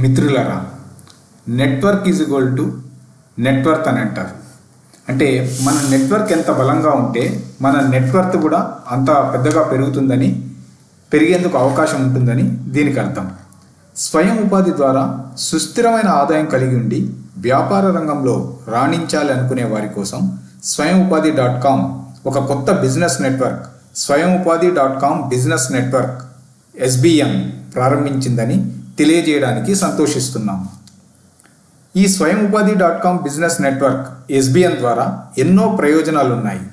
మిత్రులారా, network is equal to net worth అని అంటారు. అంటే మన నెట్వర్క్ ఎంత బలంగా ఉంటే మన నెట్వర్త్ కూడా అంత పెద్దగా పెరిగేందుకు అవకాశం ఉంటుందని దీనికి అర్థం. స్వయం ఉపాధి ద్వారా సుస్థిరమైన ఆదాయం కలిగి ఉండి వ్యాపార రంగంలో రాణించాలి అనుకునే వారి కోసం స్వయం ఉపాధి .com ఒక కొత్త బిజినెస్ నెట్వర్క్ స్వయం ఉపాధి .com బిజినెస్ నెట్వర్క్ SBN ప్రారంభించిందని తెలియజేయడానికి సంతోషిస్తున్నాము. ఈ స్వయం ఉపాధి .com బిజినెస్ నెట్వర్క్ SBN ద్వారా ఎన్నో ప్రయోజనాలు ఉన్నాయి.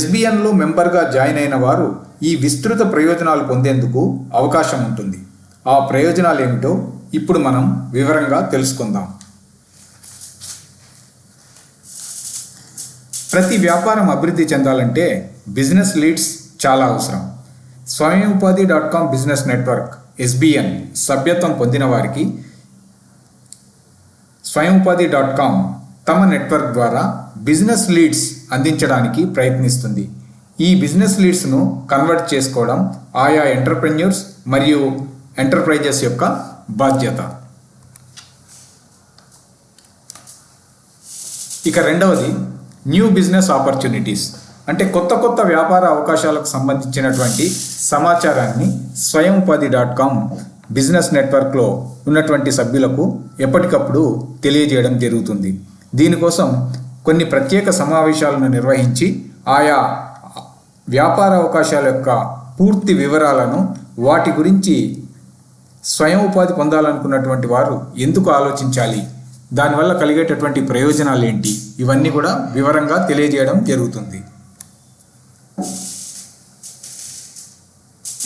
SBNలో మెంబర్గా జాయిన్ అయిన వారు ఈ విస్తృత ప్రయోజనాలు పొందేందుకు అవకాశం ఉంటుంది. ఆ ప్రయోజనాలు ఏమిటో ఇప్పుడు మనం వివరంగా తెలుసుకుందాం. ప్రతి వ్యాపారం అభివృద్ధి చెందాలంటే బిజినెస్ లీడ్స్ చాలా అవసరం. స్వయం ఉపాధి .com బిజినెస్ నెట్వర్క్ SBN సభ్యత్వం పొందిన వారికి స్వయం ఉపాధి .com తమ నెట్వర్క్ ద్వారా బిజినెస్ లీడ్స్ అందించడానికి ప్రయత్నిస్తుంది. ఈ బిజినెస్ లీడ్స్ను కన్వర్ట్ చేసుకోవడం ఆయా ఎంటర్ప్రెన్యూర్స్ మరియు ఎంటర్ప్రైజెస్ యొక్క బాధ్యత. ఇక రెండవది న్యూ బిజినెస్ ఆపర్చునిటీస్, అంటే కొత్త వ్యాపార అవకాశాలకు సంబంధించినటువంటి సమాచారాన్ని స్వయం ఉపాధి .com బిజినెస్ నెట్వర్క్లో ఉన్నటువంటి సభ్యులకు ఎప్పటికప్పుడు తెలియజేయడం జరుగుతుంది. దీనికోసం కొన్ని ప్రత్యేక సమావేశాలను నిర్వహించి ఆయా వ్యాపార అవకాశాల యొక్క పూర్తి వివరాలను, వాటి గురించి స్వయం ఉపాధి పొందాలనుకున్నటువంటి వారు ఎందుకు ఆలోచించాలి, దానివల్ల కలిగేటటువంటి ప్రయోజనాలు ఏంటి, ఇవన్నీ కూడా వివరంగా తెలియజేయడం జరుగుతుంది.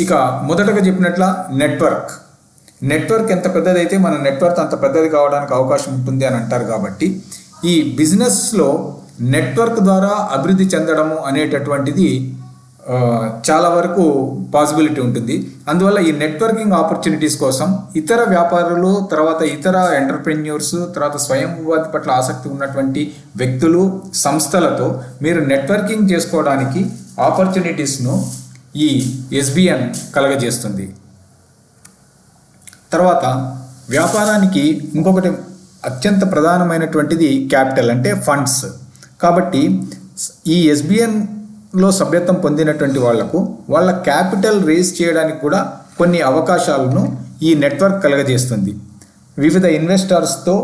ఇక మొదటగా చెప్పినట్ల నెట్వర్క్ ఎంత పెద్దదైతే మన నెట్వర్క్ అంత పెద్దది కావడానికి అవకాశం ఉంటుంది అని అంటారు. కాబట్టి ఈ బిజినెస్లో నెట్వర్క్ ద్వారా అభివృద్ధి చెందడము అనేటటువంటిది చాలా వరకు పాసిబిలిటీ ఉంటుంది. అందువల్ల ఈ నెట్వర్కింగ్ ఆపర్చునిటీస్ కోసం ఇతర వ్యాపారులు, తర్వాత ఇతర ఎంటర్ప్రెన్యూర్స్, తర్వాత స్వయం ఉపాధి పట్ల ఆసక్తి ఉన్నటువంటి వ్యక్తులు, సంస్థలతో మీరు నెట్వర్కింగ్ చేసుకోవడానికి ఆపర్చునిటీస్ను ఈ SBN కలగజేస్తుంది. తర్వాత వ్యాపారానికి ఇంకొకటి అత్యంత ప్రధానమైనటువంటిది క్యాపిటల్, అంటే ఫండ్స్. కాబట్టి ఈ SBNలో సభ్యత్వం పొందినటువంటి వాళ్లకు వాళ్ళ క్యాపిటల్ రేజ్ చేయడానికి కూడా కొన్ని అవకాశాలను ఈ నెట్వర్క్ కలగజేస్తుంది. వివిధ ఇన్వెస్టర్స్తో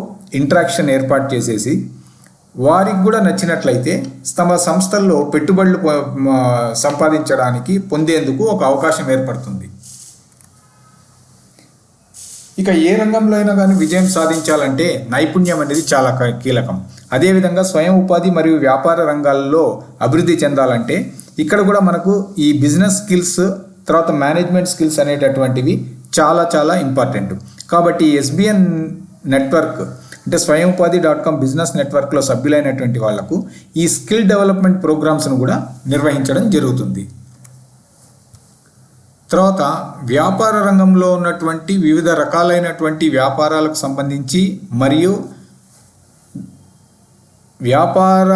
ఇంటరాక్షన్ ఏర్పాటు చేసేసి వారికి కూడా నచ్చినట్లయితే తమ సంస్థల్లో పెట్టుబడులు సంపాదించడానికి పొందేందుకు ఒక అవకాశం ఏర్పడుతుంది. ఇక ఏ రంగంలో అయినా కానీ విజయం సాధించాలంటే నైపుణ్యం అనేది చాలా కీలకం. అదేవిధంగా స్వయం ఉపాధి మరియు వ్యాపార రంగాల్లో అభివృద్ధి చెందాలంటే ఇక్కడ కూడా మనకు ఈ బిజినెస్ స్కిల్స్, తర్వాత మేనేజ్మెంట్ స్కిల్స్ అనేటటువంటివి చాలా ఇంపార్టెంట్. కాబట్టి SBN నెట్వర్క్, అంటే స్వయం ఉపాధి .com బిజినెస్ నెట్వర్క్లో సభ్యులైనటువంటి వాళ్లకు ఈ స్కిల్ డెవలప్మెంట్ ప్రోగ్రామ్స్ను కూడా నిర్వహించడం జరుగుతుంది. తర్వాత వ్యాపార రంగంలో ఉన్నటువంటి వివిధ రకాలైనటువంటి వ్యాపారాలకు సంబంధించి మరియు వ్యాపార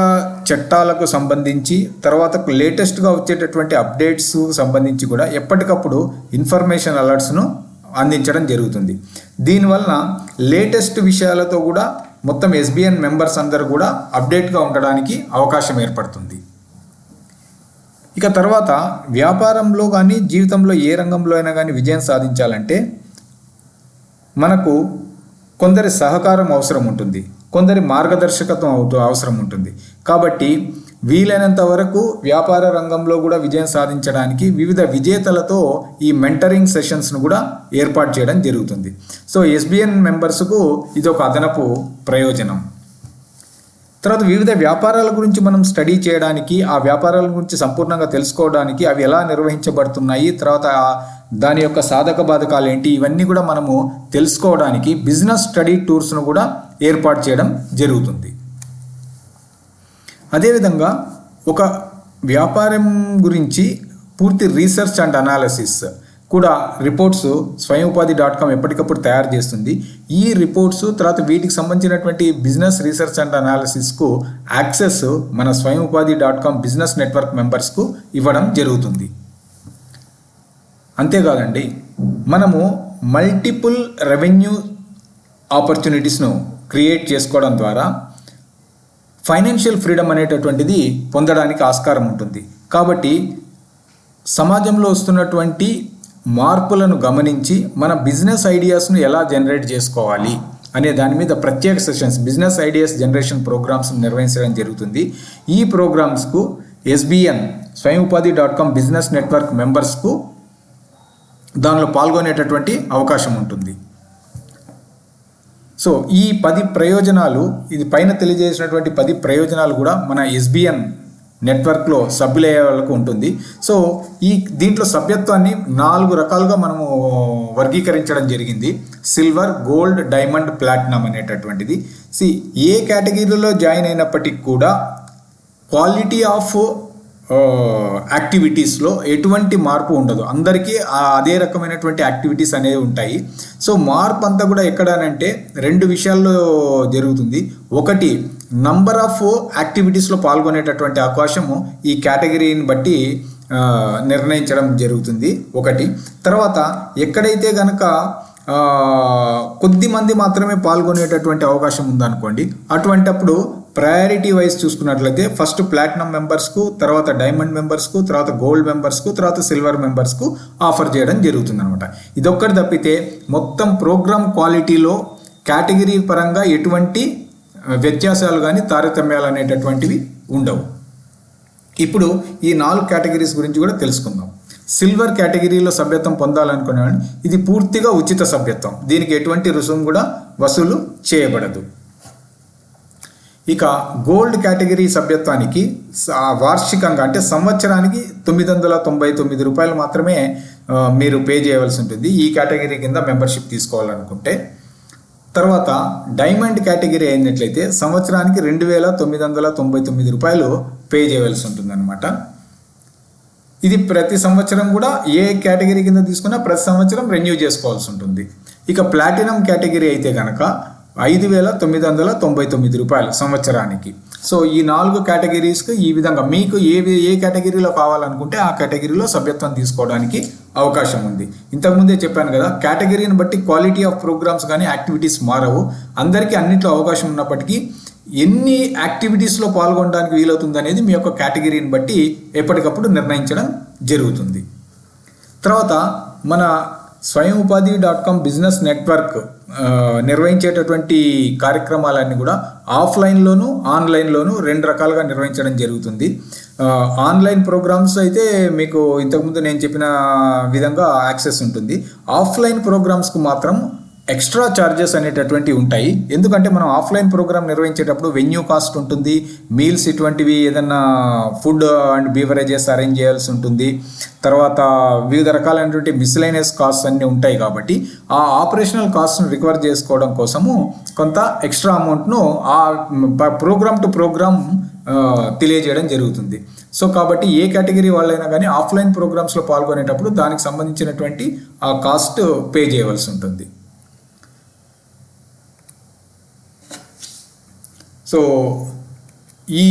చట్టాలకు సంబంధించి, తర్వాత లేటెస్ట్గా వచ్చేటటువంటి అప్డేట్స్ సంబంధించి కూడా ఎప్పటికప్పుడు ఇన్ఫర్మేషన్ అలర్ట్స్ను అందించడం జరుగుతుంది. దీనివల్ల లేటెస్ట్ విషయాలతో కూడా మొత్తం SBN మెంబర్స్ అందరూ కూడా అప్డేట్గా ఉండడానికి అవకాశం ఏర్పడుతుంది. ఇక తర్వాత వ్యాపారంలో కానీ జీవితంలో ఏ రంగంలో అయినా కానీ విజయం సాధించాలంటే మనకు కొందరి సహకారం అవసరం ఉంటుంది, కొందరి మార్గదర్శకత్వం అవసరం ఉంటుంది. కాబట్టి వీలైనంత వరకు వ్యాపార రంగంలో కూడా విజయం సాధించడానికి వివిధ విజేతలతో ఈ మెంటరింగ్ సెషన్స్ను కూడా ఏర్పాటు చేయడం జరుగుతుంది. సో SBN మెంబర్స్కు ఇది ఒక అదనపు ప్రయోజనం. తర్వాత వివిధ వ్యాపారాల గురించి మనం స్టడీ చేయడానికి, ఆ వ్యాపారాల గురించి సంపూర్ణంగా తెలుసుకోవడానికి, అవి ఎలా నిర్వహించబడుతున్నాయి, తర్వాత దాని యొక్క సాధక బాధకాలు ఏంటి, ఇవన్నీ కూడా మనము తెలుసుకోవడానికి బిజినెస్ స్టడీ టూర్స్ను కూడా ఏర్పాటు చేయడం జరుగుతుంది. అదేవిధంగా ఒక వ్యాపారం గురించి పూర్తి రీసెర్చ్ అండ్ అనాలిసిస్ కూడా రిపోర్ట్స్ స్వయం ఉపాధి .com ఎప్పటికప్పుడు తయారు చేస్తుంది. ఈ రిపోర్ట్స్ తర్వాత వీటికి సంబంధించినటువంటి బిజినెస్ రీసెర్చ్ అండ్ అనాలిసిస్కు యాక్సెస్ మన స్వయం ఉపాధి .com బిజినెస్ నెట్వర్క్ మెంబర్స్కు ఇవ్వడం జరుగుతుంది. అంతేకాదండి, మనము మల్టిపుల్ రెవెన్యూ ఆపర్చునిటీస్ను క్రియేట్ చేసుకోవడం ద్వారా ఫైనాన్షియల్ ఫ్రీడమ్ అనేటటువంటిది పొందడానికి ఆస్కారం ఉంటుంది. కాబట్టి సమాజంలో వస్తున్నటువంటి మార్పులను గమనించి మన బిజినెస్ ఐడియాస్ను ఎలా జనరేట్ చేసుకోవాలి అనే దాని మీద ప్రత్యేక sessions, business ideas generation programs నిర్వహించడం జరుగుతుంది. ఈ ప్రోగ్రామ్స్కు ఎస్బిఎన్ స్వయంఉపాధి.com బిజినెస్ నెట్వర్క్ మెంబర్స్కు దానిలో పాల్గొనేటటువంటి అవకాశం ఉంటుంది. సో ఈ 10 ప్రయోజనాలు, ఇది పైన తెలియజేసినటువంటి 10 ప్రయోజనాలు కూడా మన ఎస్బిఎన్ నెట్వర్క్లో సభ్యులయ్యే వాళ్ళకు ఉంటుంది. సో దీంట్లో సభ్యత్వాన్ని 4 రకాలుగా మనము వర్గీకరించడం జరిగింది. సిల్వర్, గోల్డ్, డైమండ్, ప్లాటినం అనేటటువంటిది. ఏ కేటగిరీలో జాయిన్ అయినప్పటికీ కూడా క్వాలిటీ ఆఫ్ యాక్టివిటీస్లో ఎటువంటి మార్పు ఉండదు. అందరికీ అదే రకమైనటువంటి యాక్టివిటీస్ అనేవి ఉంటాయి. సో మార్పు అంతా కూడా ఎక్కడనంటే 2 విషయాల్లో జరుగుతుంది. ఒకటి, నంబర్ ఆఫ్ యాక్టివిటీస్లో పాల్గొనేటటువంటి అవకాశము ఈ కేటగిరీని బట్టి నిర్ణయించడం జరుగుతుంది ఒకటి. తర్వాత ఎక్కడైతే కనుక కొద్ది మంది మాత్రమే పాల్గొనేటటువంటి అవకాశం ఉందనుకోండి, అటువంటప్పుడు ప్రయారిటీ వైజ్ చూసుకున్నట్లయితే ఫస్ట్ ప్లాటినం మెంబర్స్కు, తర్వాత డైమండ్ మెంబర్స్కు, తర్వాత గోల్డ్ మెంబర్స్కు, తర్వాత సిల్వర్ మెంబర్స్కు ఆఫర్ చేయడం జరుగుతుంది అనమాట. ఇదొక్కటి తప్పితే మొత్తం ప్రోగ్రామ్ క్వాలిటీలో కేటగిరీ పరంగా ఎటువంటి వ్యత్యాసాలు కానీ తారతమ్యాలు అనేటటువంటివి ఉండవు. ఇప్పుడు ఈ 4 కేటగిరీస్ గురించి కూడా తెలుసుకుందాం. సిల్వర్ కేటగిరీలో సభ్యత్వం పొందాలనుకున్నాను, ఇది పూర్తిగా ఉచిత సభ్యత్వం, దీనికి ఎటువంటి రుసుము కూడా వసూలు చేయబడదు. ఇక గోల్డ్ కేటగిరీ సభ్యత్వానికి వార్షికంగా అంటే సంవత్సరానికి 999 రూపాయలు మాత్రమే మీరు పే చేయవలసి ఉంటుంది ఈ కేటగిరీ కింద మెంబర్షిప్ తీసుకోవాలనుకుంటే. తర్వాత డైమండ్ కేటగిరీ అయినట్లయితే సంవత్సరానికి 2999 రూపాయలు పే చేయవలసి ఉంటుంది అనమాట. ఇది ప్రతి సంవత్సరం కూడా ఏ కేటగిరీ కింద తీసుకున్నా ప్రతి సంవత్సరం రెన్యూ చేసుకోవాల్సి ఉంటుంది. ఇక ప్లాటినం కేటగిరీ అయితే కనుక 5999 రూపాయలు సంవత్సరానికి. సో ఈ 4 కేటగిరీస్కి ఈ విధంగా మీకు ఏ కేటగిరీలో కావాలనుకుంటే ఆ కేటగిరీలో సభ్యత్వం తీసుకోవడానికి అవకాశం ఉంది. ఇంతకుముందే చెప్పాను కదా, కేటగిరీని బట్టి క్వాలిటీ ఆఫ్ ప్రోగ్రామ్స్ కానీ యాక్టివిటీస్ మారవు. అందరికీ అన్నింటిలో అవకాశం ఉన్నప్పటికీ ఎన్ని యాక్టివిటీస్లో పాల్గొనడానికి వీలవుతుంది అనేది మీ యొక్క కేటగిరీని బట్టి ఎప్పటికప్పుడు నిర్ణయించడం జరుగుతుంది. తర్వాత మన స్వయంఉపాధి.com బిజినెస్ నెట్వర్క్ నిర్వహించేటటువంటి కార్యక్రమాలన్నీ కూడా ఆఫ్లైన్లోను ఆన్లైన్లోను 2 రకాలుగా నిర్వహించడం జరుగుతుంది. ఆన్లైన్ ప్రోగ్రామ్స్ అయితే మీకు ఇంతకుముందు నేను చెప్పిన విధంగా యాక్సెస్ ఉంటుంది. ఆఫ్లైన్ ప్రోగ్రామ్స్కు మాత్రం ఎక్స్ట్రా ఛార్జెస్ అనేటటువంటివి ఉంటాయి. ఎందుకంటే మనం ఆఫ్లైన్ ప్రోగ్రామ్ నిర్వహించేటప్పుడు వెన్యూ కాస్ట్ ఉంటుంది, మీల్స్ ఇటువంటివి ఏదన్నా ఫుడ్ అండ్ బీవరేజెస్ అరేంజ్ చేయాల్సి ఉంటుంది, తర్వాత వివిధ రకాలైనటువంటి మిస్లైనియస్ కాస్ట్స్ అన్నీ ఉంటాయి. కాబట్టి ఆ ఆపరేషనల్ కాస్ట్ను రికవర్ చేసుకోవడం కోసము కొంత ఎక్స్ట్రా అమౌంట్ను ఆ ప్రోగ్రామ్ టు ప్రోగ్రామ్ తెలియజేయడం జరుగుతుంది. సో కాబట్టి ఏ కేటగిరీ వాళ్ళైనా కానీ ఆఫ్లైన్ ప్రోగ్రామ్స్లో పాల్గొనేటప్పుడు దానికి సంబంధించినటువంటి ఆ కాస్ట్ పే చేయవలసి ఉంటుంది. సో ఈ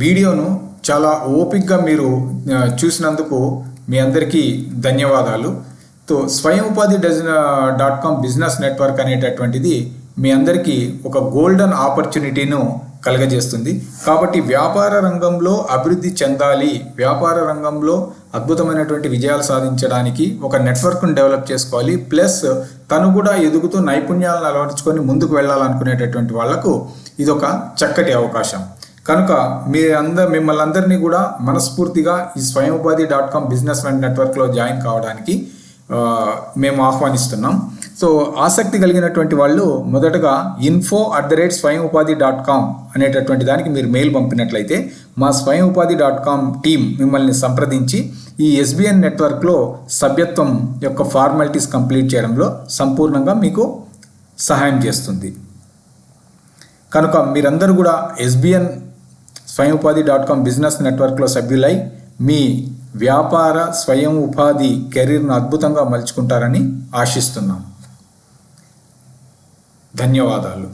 వీడియోను చాలా ఓపికగా మీరు చూసినందుకు మీ అందరికీ ధన్యవాదాలు. సో స్వయంఉపాధి.com బిజినెస్ నెట్వర్క్ అనేటటువంటిది మీ అందరికీ ఒక గోల్డెన్ ఆపర్చునిటీను కలగజేస్తుంది. కాబట్టి వ్యాపార రంగంలో అభివృద్ధి చెందాలి, వ్యాపార రంగంలో అద్భుతమైనటువంటి విజయాలు సాధించడానికి ఒక నెట్వర్క్ను డెవలప్ చేసుకోవాలి, ప్లస్ తను కూడా ఎదుగుతూ నైపుణ్యాలను అలవర్చుకొని ముందుకు వెళ్ళాలనుకునేటటువంటి వాళ్లకు ఇదొక చక్కటి అవకాశం. కనుక మిమ్మల్ని అందరినీ కూడా మనస్ఫూర్తిగా ఈ స్వయంఉపాధి.com బిజినెస్ నెట్వర్క్లో జాయిన్ కావడానికి మేము ఆహ్వానిస్తున్నాం. సో ఆసక్తి కలిగినటువంటి వాళ్ళు మొదటగా info@swayamupadi.com అనేటటువంటి దానికి మీరు మెయిల్ పంపినట్లయితే మా స్వయంఉపాధి.com టీం మిమ్మల్ని సంప్రదించి ఈ ఎస్బిఎన్ నెట్వర్క్లో సభ్యత్వం యొక్క ఫార్మాలిటీస్ కంప్లీట్ చేయడంలో సంపూర్ణంగా మీకు సహాయం చేస్తుంది. కనుక మీరందరూ కూడా ఎస్బిఎన్ స్వయంఉపాధి.com బిజినెస్ నెట్వర్క్లో సభ్యులై మీ వ్యాపార స్వయం ఉపాధి కెరీర్ను అద్భుతంగా మలుచుకుంటారని ఆశిస్తున్నాం. ధన్యవాదాలు.